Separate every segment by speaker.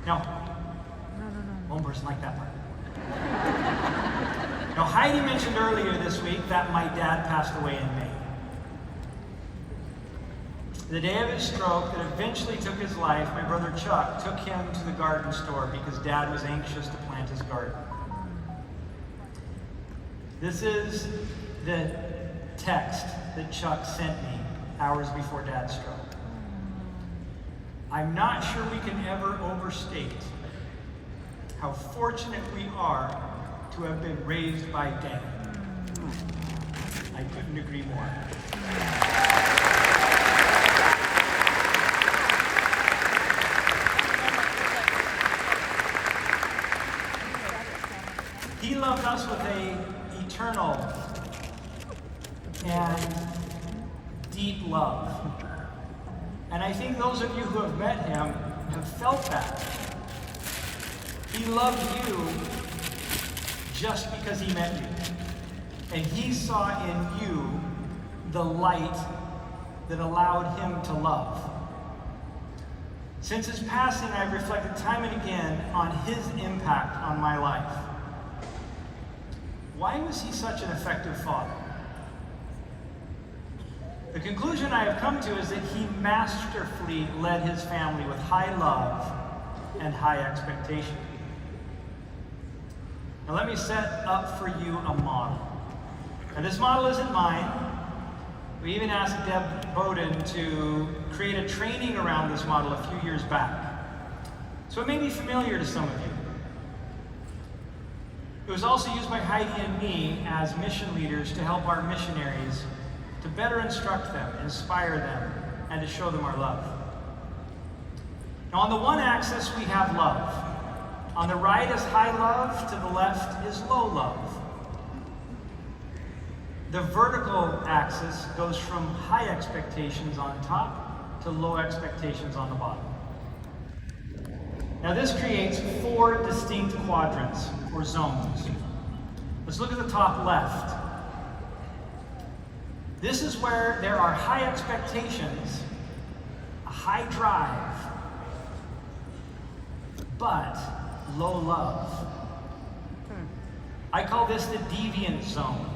Speaker 1: No. One person liked that part. Now, Heidi mentioned earlier this week that my dad passed away in May. The day of his stroke that eventually took his life, my brother Chuck took him to the garden store because Dad was anxious to plant his garden. This is the text that Chuck sent me hours before Dad's stroke. I'm not sure we can ever overstate how fortunate we are to have been raised by Dad. I couldn't agree more. He loved us with an eternal and deep love. And I think those of you who have met him have felt that. He loved you just because he met you. And he saw in you the light that allowed him to love. Since his passing, I've reflected time and again on his impact on my life. Why was he such an effective father? The conclusion I have come to is that he masterfully led his family with high love and high expectation. Now let me set up for you a model. Now this model isn't mine. We even asked Deb Bowden to create a training around this model a few years back. So it may be familiar to some of you. It was also used by Heidi and me as mission leaders to help our missionaries to better instruct them, inspire them, and to show them our love. Now on the one axis we have love. On the right is high love, to the left is low love. The vertical axis goes from high expectations on top to low expectations on the bottom. Now this creates 4 distinct quadrants, or zones. Let's look at the top left. This is where there are high expectations, a high drive, but low love. I call this the deviant zone.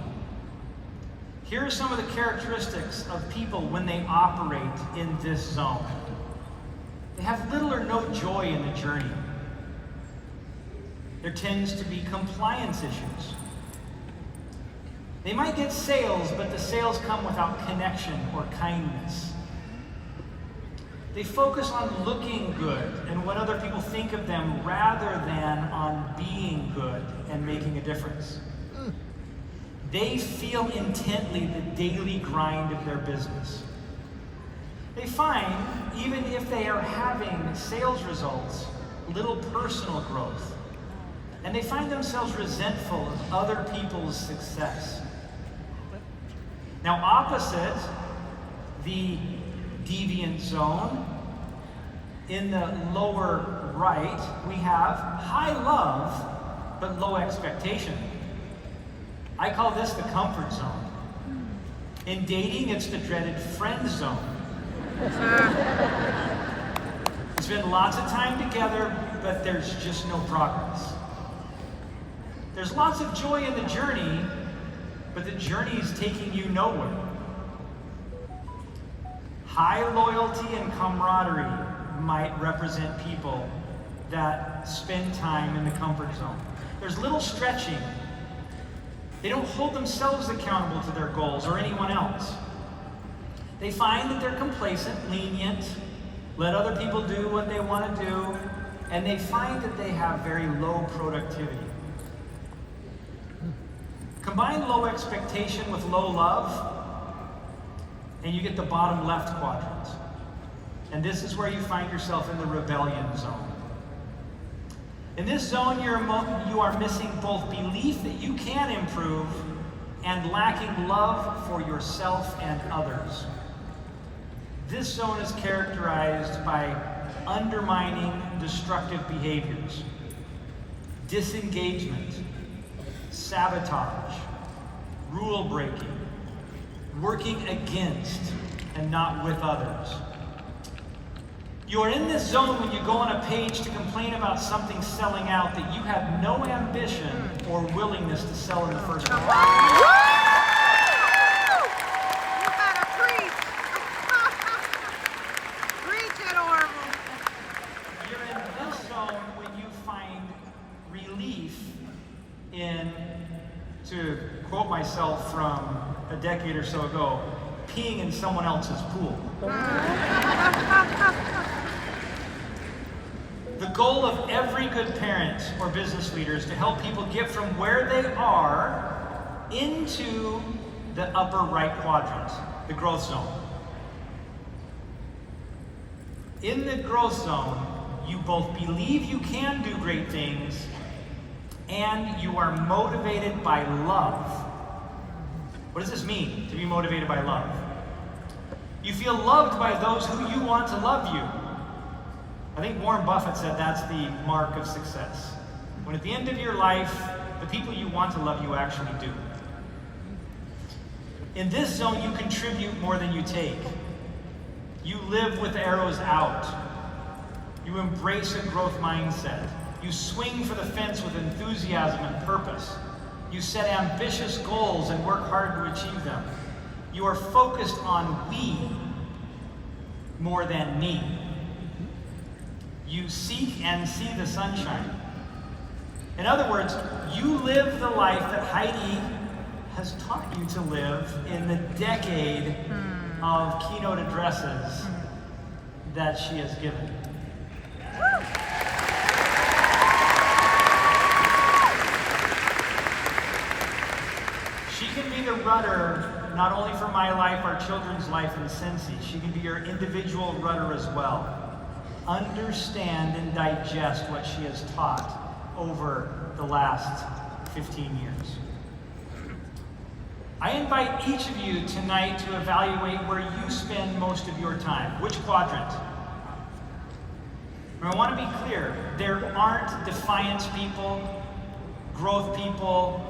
Speaker 1: Here are some of the characteristics of people when they operate in this zone. They have little or no joy in the journey. There tends to be compliance issues. They might get sales, but the sales come without connection or kindness. They focus on looking good and what other people think of them rather than on being good and making a difference. They feel intently the daily grind of their business. They find, even if they are having sales results, little personal growth. And they find themselves resentful of other people's success. Now, opposite the deviant zone, in the lower right, we have high love, but low expectation. I call this the comfort zone. In dating, it's the dreaded friend zone. Spend lots of time together, but there's just no progress. There's lots of joy in the journey, but the journey is taking you nowhere. High loyalty and camaraderie might represent people that spend time in the comfort zone. There's little stretching. They don't hold themselves accountable to their goals or anyone else. They find that they're complacent, lenient, let other people do what they want to do, and they find that they have very low productivity. Combine low expectation with low love, and you get the bottom left quadrant. And this is where you find yourself in the rebellion zone. In this zone, you are missing both belief that you can improve and lacking love for yourself and others. This zone is characterized by undermining destructive behaviors, disengagement, sabotage, rule breaking, working against and not with others. You are in this zone when you go on a page to complain about something selling out that you have no ambition or willingness to sell in the first place. To quote myself from a decade or so ago, peeing in someone else's pool. The goal of every good parent or business leader is to help people get from where they are into the upper right quadrant, the growth zone. In the growth zone, you both believe you can do great things and you are motivated by love. What does this mean, to be motivated by love? You feel loved by those who you want to love you. I think Warren Buffett said that's the mark of success. When at the end of your life, the people you want to love you actually do. In this zone, you contribute more than you take. You live with arrows out. You embrace a growth mindset. You swing for the fence with enthusiasm and purpose. You set ambitious goals and work hard to achieve them. You are focused on we more than me. You seek and see the sunshine. In other words, you live the life that Heidi has taught you to live in the decade of keynote addresses that she has given. She can be the rudder, not only for my life, our children's life in Scentsy. She can be your individual rudder as well. Understand and digest what she has taught over the last 15 years. I invite each of you tonight to evaluate where you spend most of your time. Which quadrant? And I want to be clear, there aren't defiance people, growth people,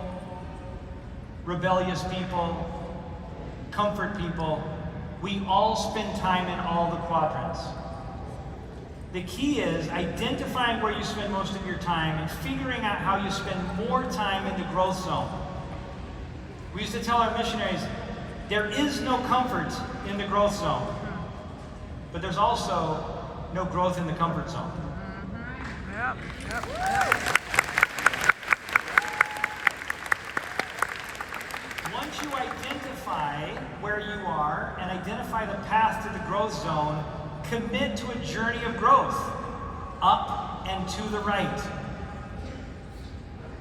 Speaker 1: rebellious people, comfort people. We all spend time in all the quadrants. The key is identifying where you spend most of your time and figuring out how you spend more time in the growth zone. We used to tell our missionaries, there is no comfort in the growth zone, but there's also no growth in the comfort zone.
Speaker 2: Yep.
Speaker 1: Once you identify where you are and identify the path to the growth zone, commit to a journey of growth, up and to the right.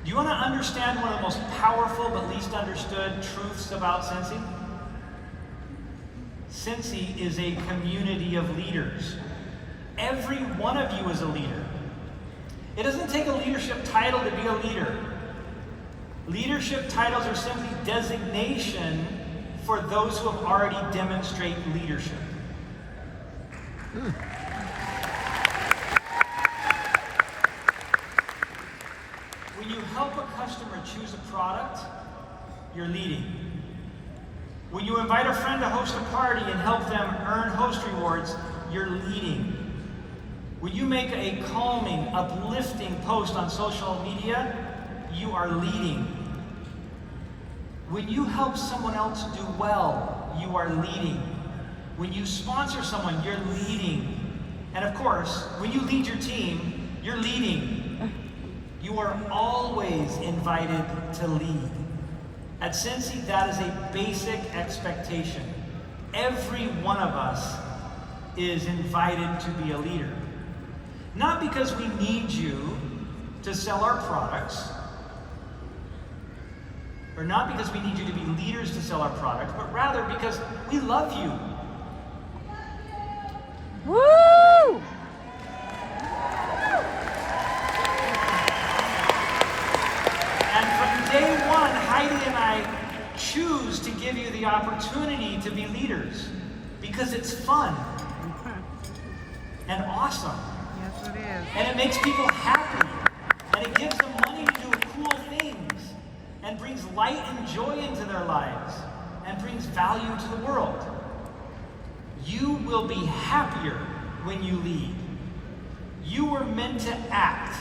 Speaker 1: Do you want to understand one of the most powerful but least understood truths about Scentsy? Scentsy is a community of leaders. Every one of you is a leader. It doesn't take a leadership title to be a leader. Leadership titles are simply designation for those who have already demonstrated leadership. When you help a customer choose a product, you're leading. When you invite a friend to host a party and help them earn host rewards, you're leading. When you make a calming, uplifting post on social media, you are leading. When you help someone else do well, you are leading. When you sponsor someone, you're leading. And of course, when you lead your team, you're leading. You are always invited to lead. At Scentsy, that is a basic expectation. Every one of us is invited to be a leader. Not because we need you to sell our products, or not because we need you to be leaders to sell our products, but rather because we love you.
Speaker 2: Woo!
Speaker 1: And from day one, Heidi and I choose to give you the opportunity to be leaders because it's fun and awesome.
Speaker 2: Yes, it is.
Speaker 1: And it makes people happy. And it gives them money to do cool things and brings light and joy into their lives and brings value to the world. You will be happier when you lead. You were meant to act,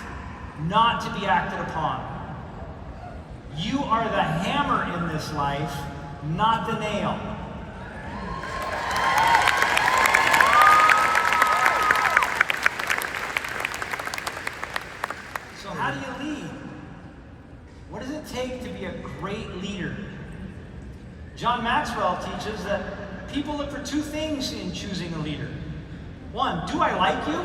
Speaker 1: not to be acted upon. You are the hammer in this life, not the nail. So how do you lead? What does it take to be a great leader? John Maxwell teaches that people look for two things in choosing a leader. One, do I like you?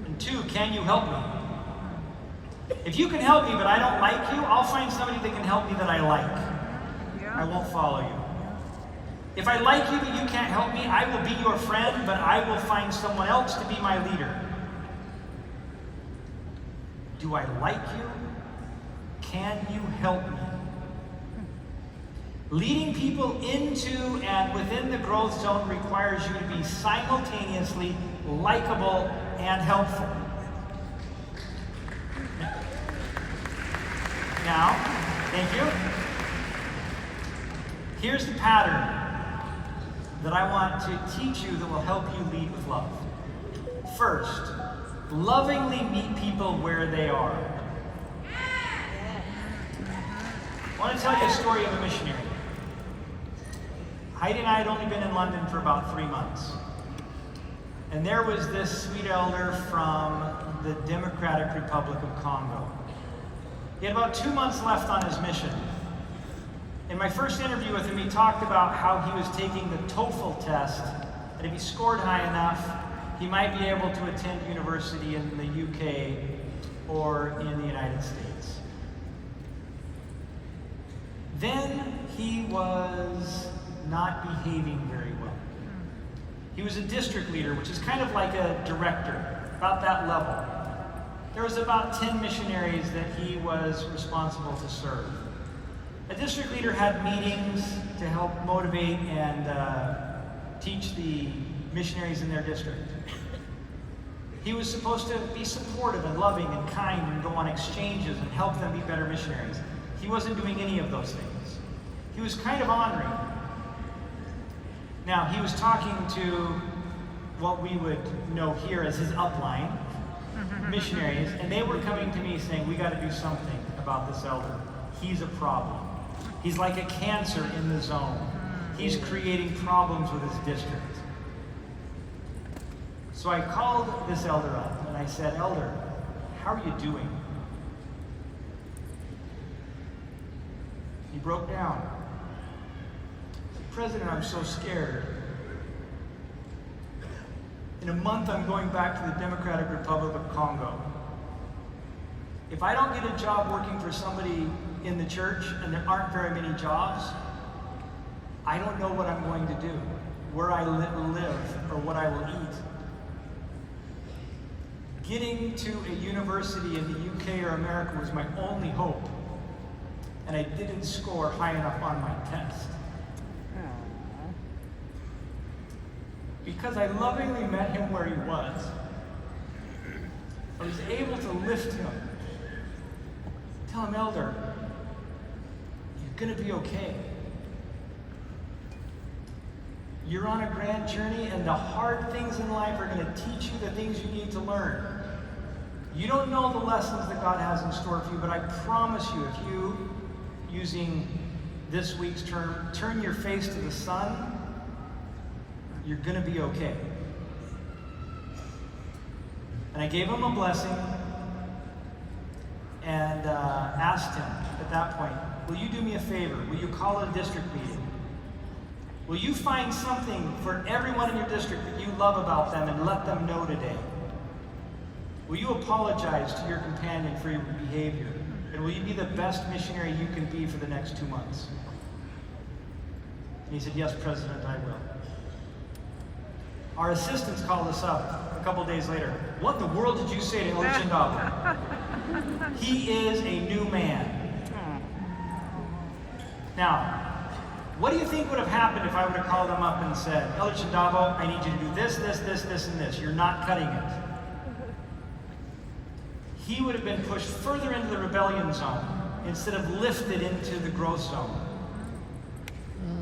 Speaker 1: And two, can you help me? If you can help me but I don't like you, I'll find somebody that can help me that I like. I won't follow you. If I like you but you can't help me, I will be your friend, but I will find someone else to be my leader. Do I like you? Can you help me? Leading people into and within the growth zone requires you to be simultaneously likable and helpful. Now, thank you. Here's the pattern that I want to teach you that will help you lead with love. First, lovingly meet people where they are. I want to tell you a story of a missionary. Heidi and I had only been in London for about 3 months. And there was this sweet elder from the Democratic Republic of Congo. He had about 2 months left on his mission. In my first interview with him, he talked about how he was taking the TOEFL test, and if he scored high enough, he might be able to attend university in the UK or in the United States. Then he was not behaving very well. He was a district leader, which is kind of like a director, about that level. There was about 10 missionaries that he was responsible to serve. A district leader had meetings to help motivate and teach the missionaries in their district. He was supposed to be supportive and loving and kind and go on exchanges and help them be better missionaries. He wasn't doing any of those things. He was kind of ornery. Now, he was talking to what we would know here as his upline, missionaries, and they were coming to me saying, we got to do something about this elder. He's a problem. He's like a cancer in the zone. He's creating problems with his district. So I called this elder up and I said, Elder, how are you doing? He broke down. He said, President, I'm so scared. In a month, I'm going back to the Democratic Republic of Congo. If I don't get a job working for somebody in the church, and there aren't very many jobs, I don't know what I'm going to do, where I live, or what I will eat. Getting to a university in the UK or America was my only hope, and I didn't score high enough on my test. Because I lovingly met him where he was, I was able to lift him. Tell him, Elder, you're going to be okay. You're on a grand journey, and the hard things in life are going to teach you the things you need to learn. You don't know the lessons that God has in store for you, but I promise you, if you, using this week's term, turn your face to the sun, you're going to be okay. And I gave him a blessing and asked him at that point, will you do me a favor? Will you call a district meeting? Will you find something for everyone in your district that you love about them and let them know today? Will you apologize to your companion for your behavior? And will you be the best missionary you can be for the next 2 months? And he said, yes, President, I will. Our assistants called us up a couple days later. What in the world did you say to Elder Chindaba? He is a new man. Now, what do you think would have happened if I would have called him up and said, Elder Chindaba, I need you to do this, this, this, this, and this. You're not cutting it. He would have been pushed further into the rebellion zone instead of lifted into the growth zone.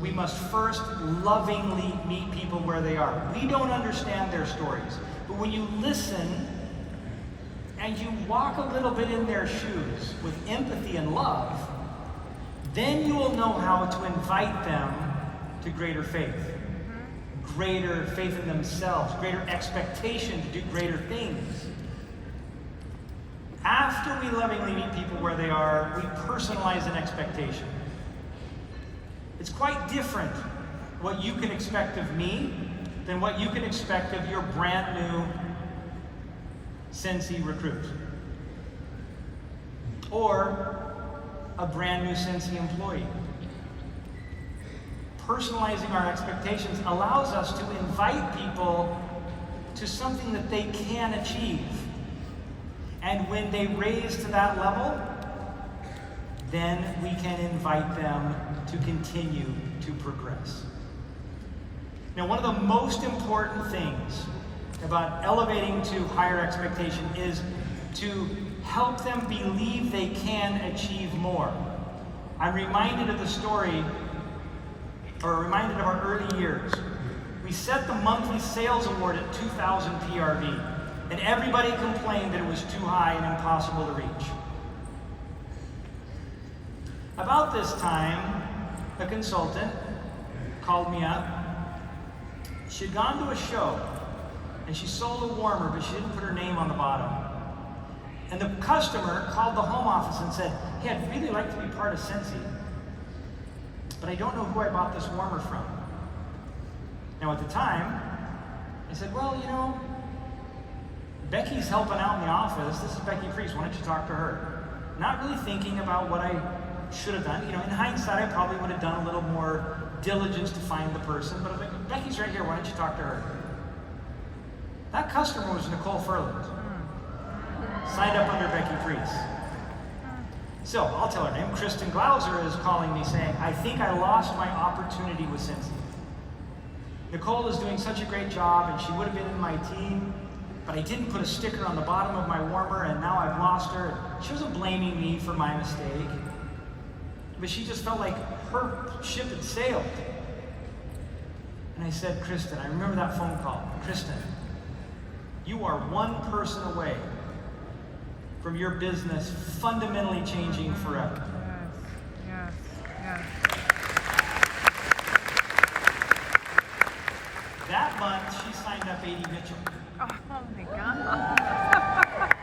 Speaker 1: we must first lovingly meet people where they are. We don't understand their stories, but when you listen and you walk a little bit in their shoes with empathy and love, then you will know how to invite them to greater faith. Greater faith in themselves, greater expectation to do greater things. After we lovingly meet people where they are, we personalize an expectation. It's quite different what you can expect of me than what you can expect of your brand new Scentsy recruit. Or a brand new Scentsy employee. Personalizing our expectations allows us to invite people to something that they can achieve. And when they raise to that level, then we can invite them to continue to progress. Now, one of the most important things about elevating to higher expectation is to help them believe they can achieve more. I'm reminded of the story, or reminded of our early years. We set the monthly sales award at 2,000 PRV, and everybody complained that it was too high and impossible to reach. About this time, a consultant called me up. She had gone to a show, and she sold a warmer, but she didn't put her name on the bottom. And the customer called the home office and said, "Hey, I'd really like to be part of Scentsy, but I don't know who I bought this warmer from." Now, at the time, I said, "Well, you know, Becky's helping out in the office. This is Becky Priest. Why don't you talk to her?" Not really thinking about what I should have done. You know, in hindsight, I probably would have done a little more diligence to find the person, but I was like, "Becky's right here. Why don't you talk to her?" That customer was Nicole Furland. Signed up under Becky Priest. So, I'll tell her name. Kristen Glauser is calling me saying, "I think I lost my opportunity with Scentsy. Nicole is doing such a great job, and she would have been in my team, but I didn't put a sticker on the bottom of my warmer, and now I've lost her." She wasn't blaming me for my mistake, but she just felt like her ship had sailed. And I said, "Kristen," I remember that phone call, "Kristen, you are one person away from your business fundamentally changing forever."
Speaker 2: Yes, yes, yes.
Speaker 1: That month, she signed up 80 Mitchell.
Speaker 2: Oh my God.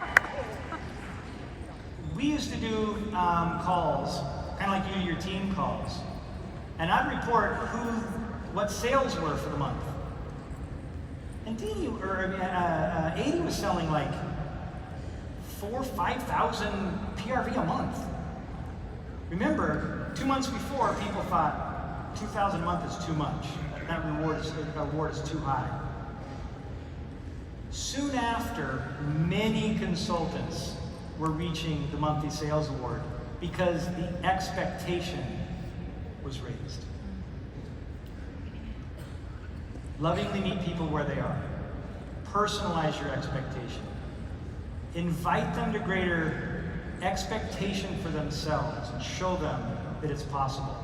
Speaker 1: We used to do calls, kind of like you do your team calls, and I'd report what sales were for the month. And Deanie, 80 was selling like 4,000 or 5,000 PRV a month. Remember, 2 months before, people thought 2,000 a month is too much. That reward is too high. Soon after, many consultants were reaching the monthly sales award because the expectation was raised. Lovingly meet people where they are. Personalize your expectation. Invite them to greater expectation for themselves and show them that it's possible.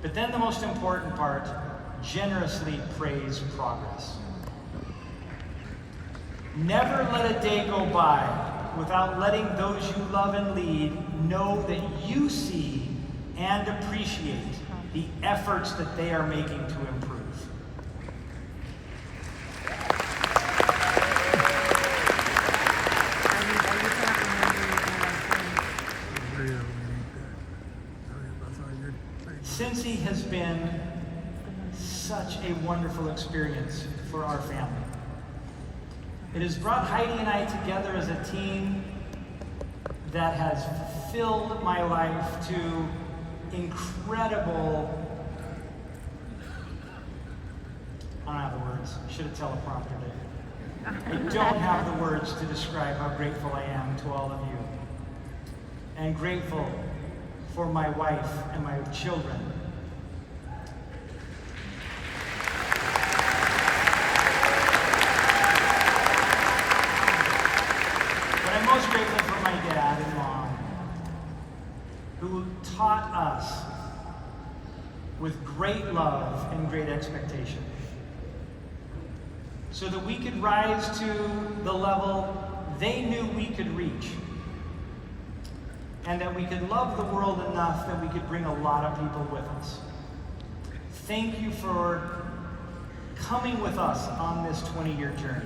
Speaker 1: But then the most important part, generously praise progress. Never let a day go by without letting those you love and lead know that you see and appreciate the efforts that they are making to improve. Scentsy has been such a wonderful experience for our family. It has brought Heidi and I together as a team that has filled my life to incredible, I don't have the words, should have teleprompted it. I don't have the words to describe how grateful I am to all of you. And grateful for my wife and my children. But I'm most grateful for my dad and mom, who taught us with great love and great expectation, so that we could rise to the level they knew we could reach, and that we could love the world enough that we could bring a lot of people with us. Thank you for coming with us on this 20-year journey.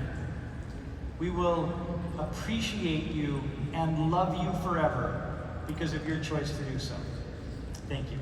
Speaker 1: We will appreciate you and love you forever because of your choice to do so. Thank you.